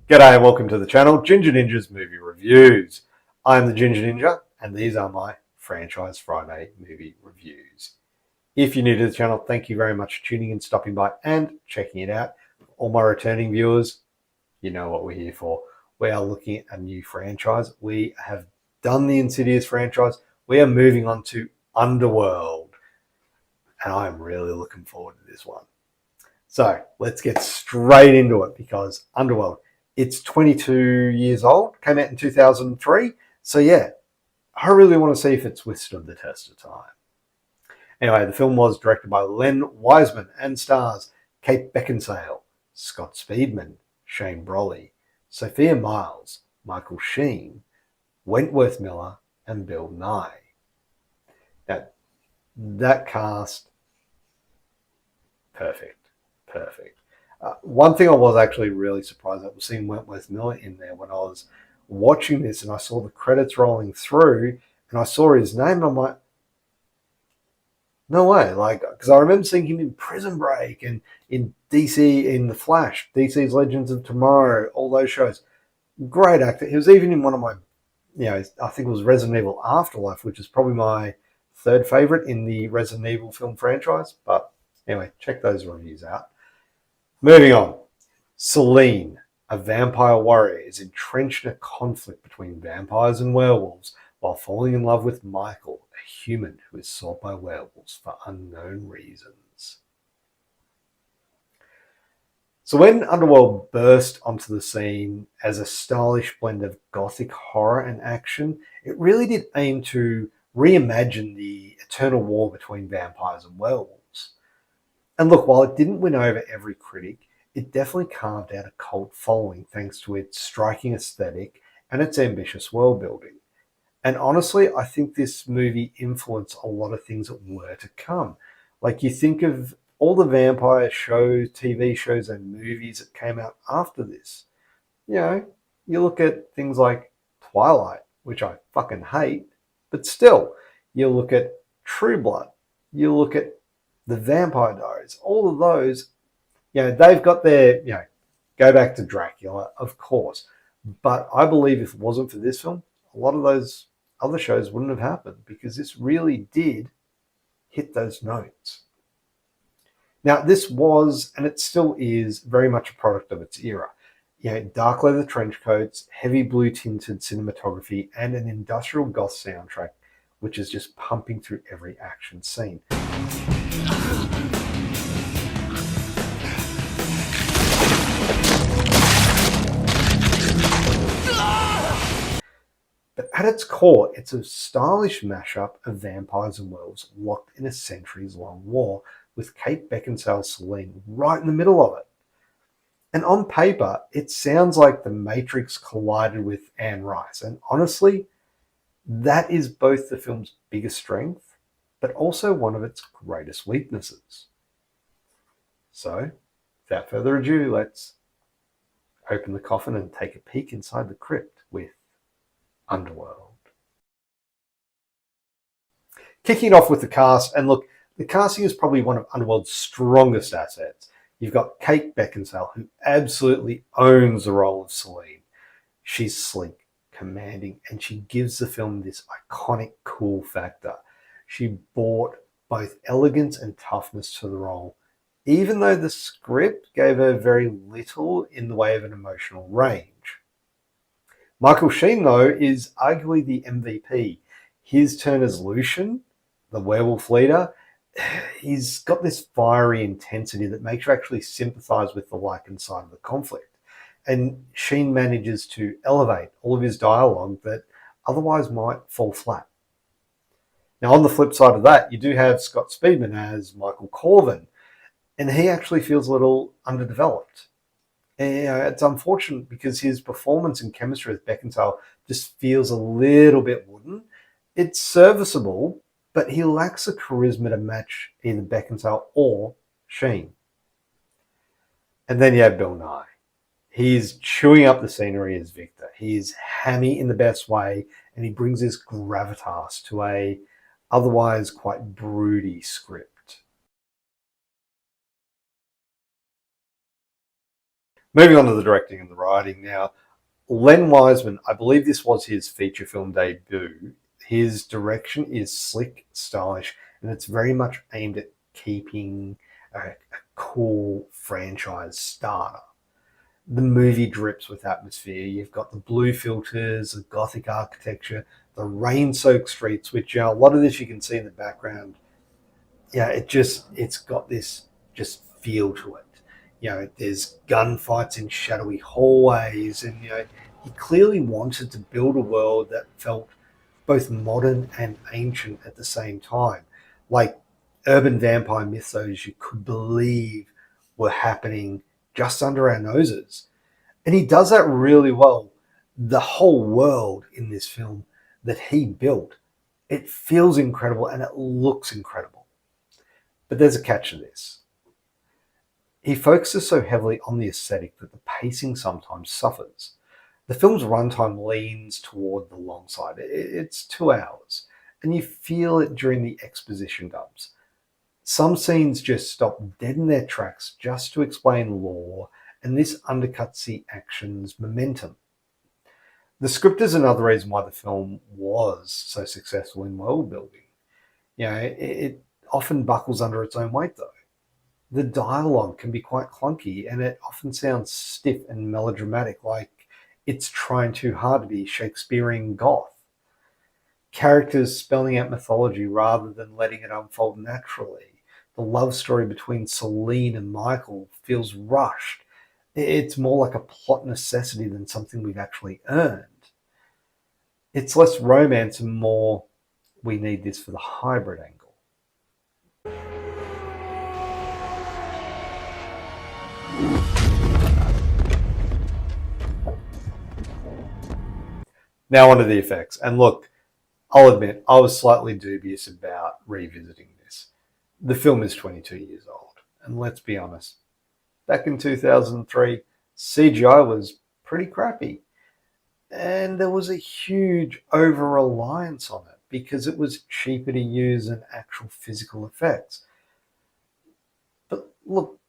G'day and welcome to the channel, Ginger Ninja's Movie Reviews. I'm the Ginger Ninja and these are my Franchise Friday movie reviews. If you're new to the channel, thank you very much for tuning in, stopping by and checking it out. All my returning viewers, you know what we're here for. We are looking at a new franchise. We have done the Insidious franchise. We are moving on to Underworld. And I'm really looking forward to this one. So let's get straight into it because Underworld, it's 22 years old, came out in 2003. So yeah, I really want to see if it's withstood the test of time. Anyway, the film was directed by Len Wiseman and stars Kate Beckinsale, Scott Speedman, Shane Brolly, Sophia Miles, Michael Sheen, Wentworth Miller, and Bill Nye. Now, that cast, perfect. One thing I was actually really surprised at was seeing Wentworth Miller in there when I was watching this and I saw the credits rolling through and I saw his name and I'm like, no way. Like, because I remember seeing him in Prison Break and in DC, in The Flash, DC's Legends of Tomorrow, all those shows. Great actor. He was even in one of my, I think it was Resident Evil Afterlife, which is probably my third favorite in the Resident Evil film franchise. But anyway, check those reviews out. Moving on. Selene, a vampire warrior, is entrenched in a conflict between vampires and werewolves while falling in love with Michael, a human who is sought by werewolves for unknown reasons. So when Underworld burst onto the scene as a stylish blend of gothic horror and action, it really did aim to reimagine the eternal war between vampires and werewolves. And look, while it didn't win over every critic, it definitely carved out a cult following thanks to its striking aesthetic and its ambitious world building. And honestly, I think this movie influenced a lot of things that were to come. Like, you think of all the vampire shows, TV shows and movies that came out after this. You look at things like Twilight, which I fucking hate, but still, you look at True Blood, you look at The Vampire Diaries, all of those, they've got their, go back to Dracula, of course. But I believe if it wasn't for this film, a lot of those other shows wouldn't have happened because this really did hit those notes. Now, this was, and it still is, very much a product of its era. Dark leather trench coats, heavy blue tinted cinematography, and an industrial goth soundtrack, which is just pumping through every action scene. But at its core, it's a stylish mashup of vampires and werewolves locked in a centuries-long war, with Kate Beckinsale's Selene right in the middle of it. And on paper, it sounds like The Matrix collided with Anne Rice. And honestly, that is both the film's biggest strength, but also one of its greatest weaknesses. So, without further ado, let's open the coffin and take a peek inside the crypt with Underworld. Kicking off with the cast, and look, the casting is probably one of Underworld's strongest assets. You've got Kate Beckinsale, who absolutely owns the role of Selene. She's sleek, commanding, and she gives the film this iconic cool factor. She brought both elegance and toughness to the role, even though the script gave her very little in the way of an emotional range. Michael Sheen, though, is arguably the MVP. His turn as Lucian, the werewolf leader, he's got this fiery intensity that makes you actually sympathize with the Lycan side of the conflict. And Sheen manages to elevate all of his dialogue that otherwise might fall flat. Now, on the flip side of that, you do have Scott Speedman as Michael Corvin, and he actually feels a little underdeveloped. And, it's unfortunate because his performance and chemistry with Beckinsale just feels a little bit wooden. It's serviceable, but he lacks the charisma to match either Beckinsale or Sheen. And then you have Bill Nye. He's chewing up the scenery as Victor. He is hammy in the best way, and he brings this gravitas to a otherwise quite broody script. Moving on to the directing and the writing now. Len Wiseman, I believe this was his feature film debut. His direction is slick, stylish, and it's very much aimed at keeping a cool franchise starter. The movie drips with atmosphere. You've got the blue filters, the gothic architecture, the rain-soaked streets, which a lot of this you can see in the background. Yeah, it's got this just feel to it. There's gunfights in shadowy hallways, and he clearly wanted to build a world that felt both modern and ancient at the same time, like urban vampire mythos you could believe were happening just under our noses. And he does that really well. The whole world in this film that he built, it feels incredible and it looks incredible. But there's a catch to this. He focuses so heavily on the aesthetic that the pacing sometimes suffers. The film's runtime leans toward the long side. It's 2 hours, and you feel it during the exposition dumps. Some scenes just stop dead in their tracks just to explain lore, and this undercuts the action's momentum. The script is another reason why the film was so successful in world building. It often buckles under its own weight, though. The dialogue can be quite clunky, and it often sounds stiff and melodramatic, like it's trying too hard to be Shakespearean goth. Characters spelling out mythology rather than letting it unfold naturally. The love story between Selene and Michael feels rushed. It's more like a plot necessity than something we've actually earned. It's less romance and more, we need this for the hybrid angle. Now onto the effects. And look, I'll admit, I was slightly dubious about revisiting this. The film is 22 years old. And let's be honest, back in 2003, CGI was pretty crappy. And there was a huge over-reliance on it because it was cheaper to use than actual physical effects. But look,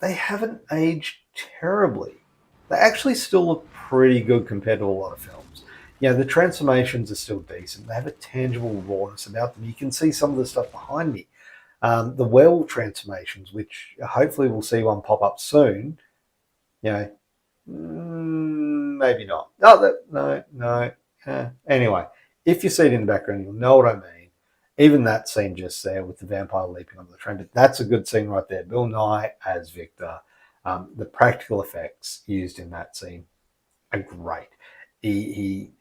they haven't aged terribly. They actually still look pretty good compared to a lot of films. The transformations are still decent. They have a tangible rawness about them. You can see some of the stuff behind me. The werewolf transformations, which hopefully we'll see one pop up soon, maybe not. No. Anyway, if you see it in the background, you'll know what I mean. Even that scene just there with the vampire leaping on the train, that's a good scene right there. Bill Nye as Victor. The practical effects used in that scene are great. He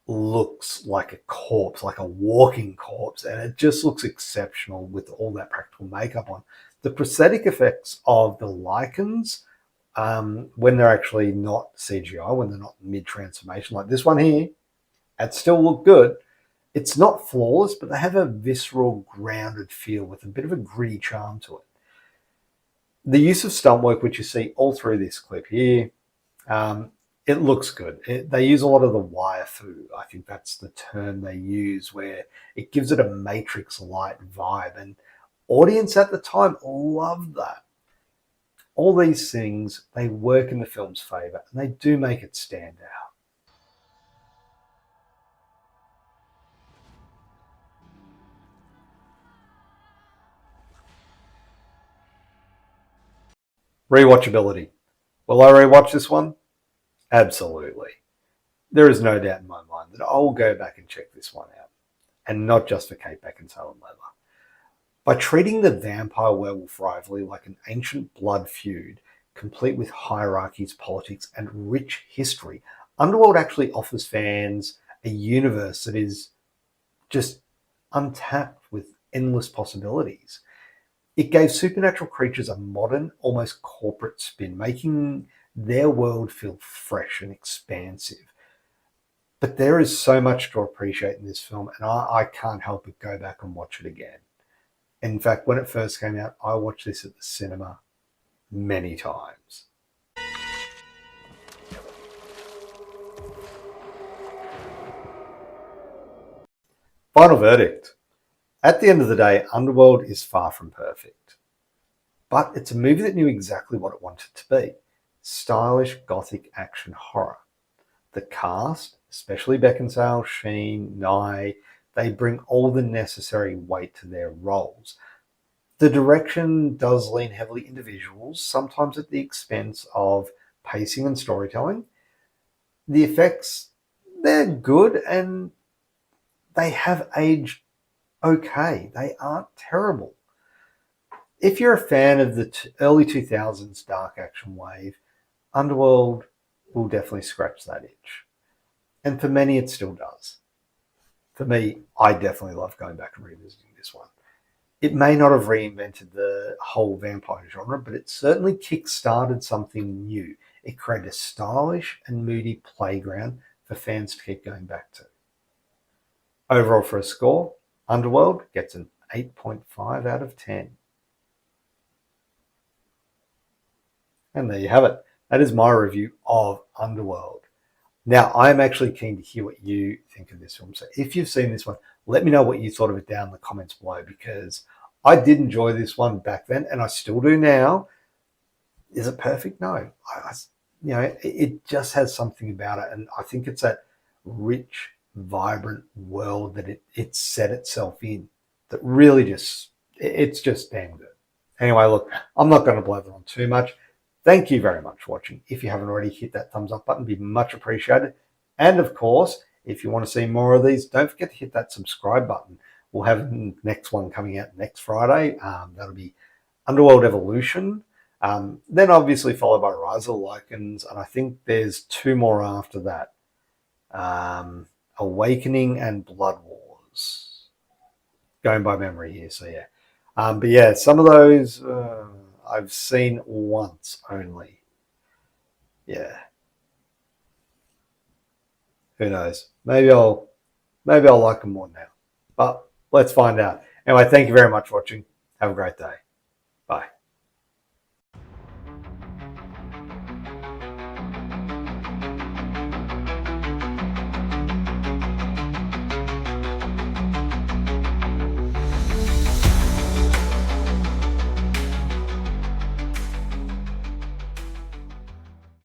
looks like a corpse, like a walking corpse, and it just looks exceptional with all that practical makeup on. The prosthetic effects of the lycans, when they're actually not CGI, when they're not mid-transformation, like this one here, it still look good. It's not flawless, but they have a visceral, grounded feel with a bit of a gritty charm to it. The use of stunt work, which you see all through this clip here, it looks good. They use a lot of the wire-fu. I think that's the term they use, where it gives it a Matrix-light vibe. And audience at the time loved that. All these things, they work in the film's favor, and they do make it stand out. Rewatchability. Will I rewatch this one? Absolutely. There is no doubt in my mind that I'll go back and check this one out. And not just for Kate Beckinsale and Leather. By treating the vampire-werewolf rivalry like an ancient blood feud, complete with hierarchies, politics, and rich history, Underworld actually offers fans a universe that is just untapped with endless possibilities. It gave supernatural creatures a modern, almost corporate spin, making their world feel fresh and expansive. But there is so much to appreciate in this film, and I can't help but go back and watch it again. In fact, when it first came out, I watched this at the cinema many times. Final verdict. At the end of the day, Underworld is far from perfect. But it's a movie that knew exactly what it wanted to be. stylish gothic action horror. The cast, especially Beckinsale, Sheen, Nye, they bring all the necessary weight to their roles. The direction does lean heavily into visuals, sometimes at the expense of pacing and storytelling. The effects, they're good and they have aged okay. They aren't terrible. If you're a fan of the early 2000s dark action wave, Underworld will definitely scratch that itch. And for many, it still does. For me, I definitely love going back and revisiting this one. It may not have reinvented the whole vampire genre, but it certainly kick-started something new. It created a stylish and moody playground for fans to keep going back to. Overall, for a score, Underworld gets an 8.5 out of 10. And there you have it. That is my review of Underworld. Now, I'm actually keen to hear what you think of this film. So if you've seen this one, let me know what you thought of it down in the comments below, because I did enjoy this one back then and I still do now. Is it perfect? No. It just has something about it. And I think it's that rich, vibrant world that it set itself in that really it's just damn good. Anyway, look, I'm not going to blather on too much. Thank you very much for watching. If you haven't already, hit that thumbs up button, it'd be much appreciated. And of course, if you want to see more of these, don't forget to hit that subscribe button. We'll have the next one coming out next Friday. That'll be Underworld Evolution. Then obviously followed by Rise of the Lycans. And I think there's 2 more after that. Awakening and Blood Wars. Going by memory here, so yeah. But yeah, some of those I've seen once only. Yeah. Who knows? Maybe I'll like them more now. But let's find out. Anyway, thank you very much for watching. Have a great day. Bye.